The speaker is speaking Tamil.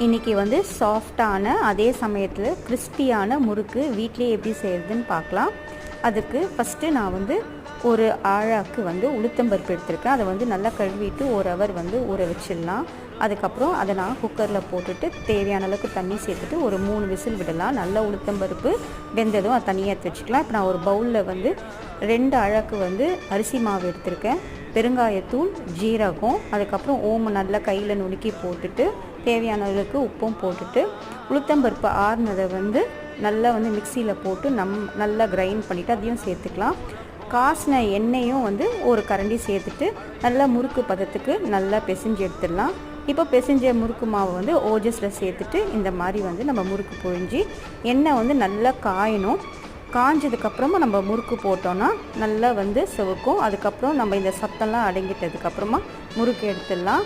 இன்றைக்கி வந்து சாஃப்டான அதே சமயத்தில் கிறிஸ்பியான முறுக்கு வீட்டிலேயே எப்படி செய்கிறதுன்னு பார்க்கலாம். அதுக்கு ஃபஸ்ட்டு நான் வந்து ஒரு ஆழாக்கு வந்து உளுத்தம்பருப்பு எடுத்திருக்கேன். அதை வந்து நல்லா கழுவிட்டு 1 ஹவர் வந்து ஊற வச்சிடலாம். அதுக்கப்புறம் அதை நான் குக்கரில் போட்டுட்டு தேவையான அளவுக்கு தண்ணி சேர்த்துட்டு ஒரு 3 விசில் விடலாம். நல்லா உளுத்தம்பருப்பு வெந்ததும் அதை தனியாக எடுத்து வச்சுக்கலாம். இப்போ நான் ஒரு பவுலில் வந்து 2 அழாக்கு வந்து அரிசி மாவு எடுத்திருக்கேன். பெருங்காயத்தூள், ஜீரகம், அதுக்கப்புறம் ஓமம் நல்லா கையில் நுணுக்கி போட்டுட்டு தேவையான அளவுக்கு உப்பும் போட்டுட்டு உளுத்தம்பருப்பு ஆறுனதை வந்து நல்லா வந்து மிக்சியில் போட்டு நல்லா கிரைண்ட் பண்ணிவிட்டு அதையும் சேர்த்துக்கலாம். காசின எண்ணெயும் வந்து ஒரு கரண்டி சேர்த்துட்டு நல்லா முறுக்கு பதத்துக்கு நல்லா பிசைஞ்சு எடுத்துடலாம். இப்போ பிசைஞ்ச முறுக்கு மாவை வந்து ஓஜஸில் சேர்த்துட்டு இந்த மாதிரி வந்து நம்ம முறுக்கு புழிஞ்சி எண்ணெய் வந்து நல்லா காயணும். காஞ்சதுக்கப்புறமா நம்ம முறுக்கு போட்டோன்னா நல்லா வந்து சிவக்கும். அதுக்கப்புறம் நம்ம இந்த சத்தம்லாம் அடங்கிட்டதுக்கப்புறமா முறுக்கு எடுத்துடலாம்.